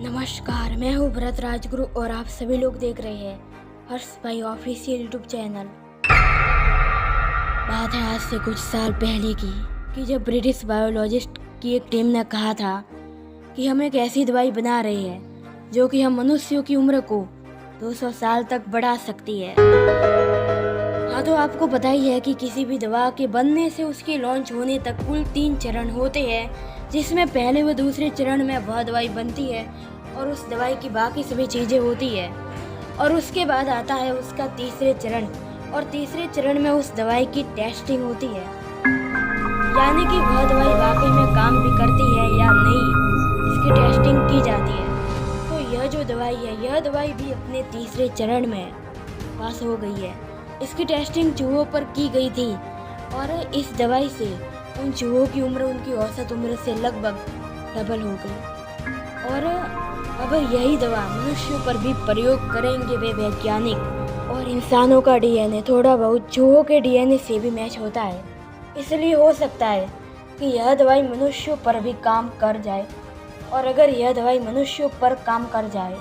नमस्कार, मैं हूँ भरत राजगुरु और आप सभी लोग देख रहे हैं हर्ष भाई ऑफिशियल यूट्यूब चैनल। बात है आज से कुछ साल पहले की कि जब ब्रिटिश बायोलॉजिस्ट की एक टीम ने कहा था कि हम एक ऐसी दवाई बना रहे हैं जो कि हम मनुष्यों की उम्र को 200 साल तक बढ़ा सकती है। हाँ, तो आपको पता ही है कि किसी भी दवा के बनने से उसके लॉन्च होने तक कुल 3 चरण होते हैं, जिसमें पहले व दूसरे चरण में वह दवाई बनती है और उस दवाई की बाकी सभी चीज़ें होती है, और उसके बाद आता है उसका तीसरे चरण, और तीसरे चरण में उस दवाई की टेस्टिंग होती है, यानी कि वह दवाई वाकई में काम भी करती है या नहीं, इसकी टेस्टिंग की जाती है। तो यह जो दवाई है, यह दवाई भी अपने तीसरे चरण में पास हो गई है। इसकी टेस्टिंग चूहों पर की गई थी और इस दवाई से उन चूहों की उम्र उनकी औसत उम्र से लगभग डबल हो गई, और अब यही दवा मनुष्यों पर भी प्रयोग करेंगे वे वैज्ञानिक। और इंसानों का डीएनए थोड़ा बहुत चूहों के डीएनए से भी मैच होता है, इसलिए हो सकता है कि यह दवाई मनुष्यों पर भी काम कर जाए। और अगर यह दवाई मनुष्यों पर काम कर जाए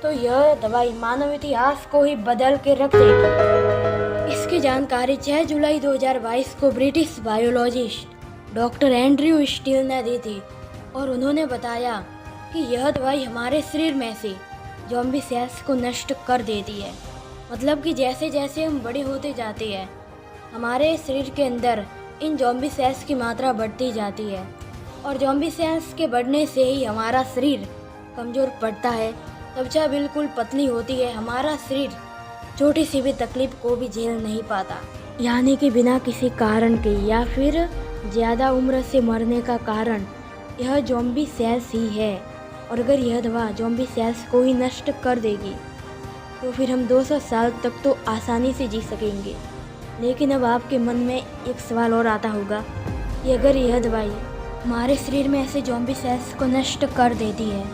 तो यह दवाई मानव इतिहास को ही बदल के रख देगी। इसकी जानकारी 6 जुलाई 2022 को British biologist doctor Andrew steel ने दी थी, और उन्होंने बताया कि यह दवाई हमारे शरीर में से ज़ॉम्बी सेल्स को नष्ट कर देती है। मतलब कि जैसे जैसे हम बड़े होते जाते हैं, हमारे शरीर के अंदर इन ज़ॉम्बी सेल्स की मात्रा बढ़ती जाती है, और ज़ॉम्बी सेल्स के बढ़ने से ही हमारा शरीर कमज़ोर पड़ता है, त्वचा बिल्कुल पतली होती है, हमारा शरीर छोटी सी भी तकलीफ को भी झेल नहीं पाता, यानी कि बिना किसी कारण के या फिर ज़्यादा उम्र से मरने का कारण यह ज़ॉम्बी सेल्स ही है। और अगर यह दवा ज़ॉम्बी सेल्स को ही नष्ट कर देगी तो फिर हम 200 साल तक तो आसानी से जी सकेंगे। लेकिन अब आपके मन में एक सवाल और आता होगा कि अगर यह दवाई हमारे शरीर में ऐसे ज़ॉम्बी सेल्स को नष्ट कर देती है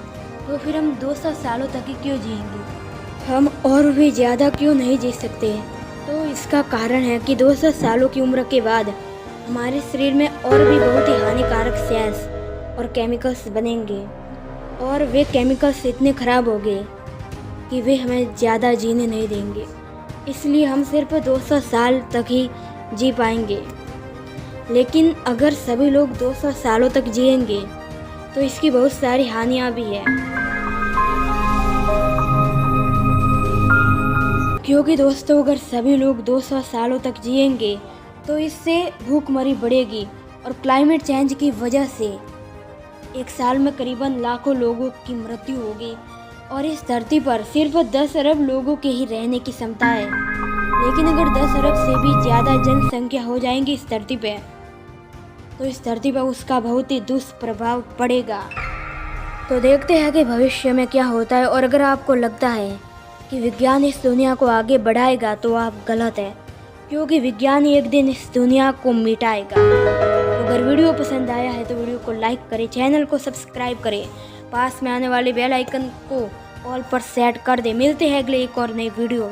तो फिर हम 200 सालों तक ही क्यों जिएंगे, हम और भी ज़्यादा क्यों नहीं जी सकते हैं? तो इसका कारण है कि 200 सालों की उम्र के बाद हमारे शरीर में और भी बहुत ही हानिकारक सेल्स और केमिकल्स बनेंगे, और वे केमिकल्स इतने ख़राब हो गए कि वे हमें ज़्यादा जीने नहीं देंगे। इसलिए हम सिर्फ 200 साल तक ही जी पाएंगे। लेकिन अगर सभी लोग 200 सालों तक जिएंगे तो इसकी बहुत सारी हानियाँ भी है, क्योंकि दोस्तों अगर सभी लोग 200 सालों तक जिएंगे तो इससे भूखमरी बढ़ेगी, और क्लाइमेट चेंज की वजह से एक साल में करीबन लाखों लोगों की मृत्यु होगी, और इस धरती पर सिर्फ 10 अरब लोगों के ही रहने की क्षमता है। लेकिन अगर 10 अरब से भी ज़्यादा जनसंख्या हो जाएंगी इस धरती पे, तो इस धरती पर उसका बहुत ही दुष्प्रभाव पड़ेगा। तो देखते हैं कि भविष्य में क्या होता है। और अगर आपको लगता है कि विज्ञान इस दुनिया को आगे बढ़ाएगा तो आप गलत है, क्योंकि विज्ञान ही एक दिन इस दुनिया को मिटाएगा। तो अगर वीडियो पसंद आया है तो वीडियो को लाइक करें, चैनल को सब्सक्राइब करें, पास में आने वाले बेल आइकन को ऑल पर सेट कर दें। मिलते हैं अगले एक और नई वीडियो।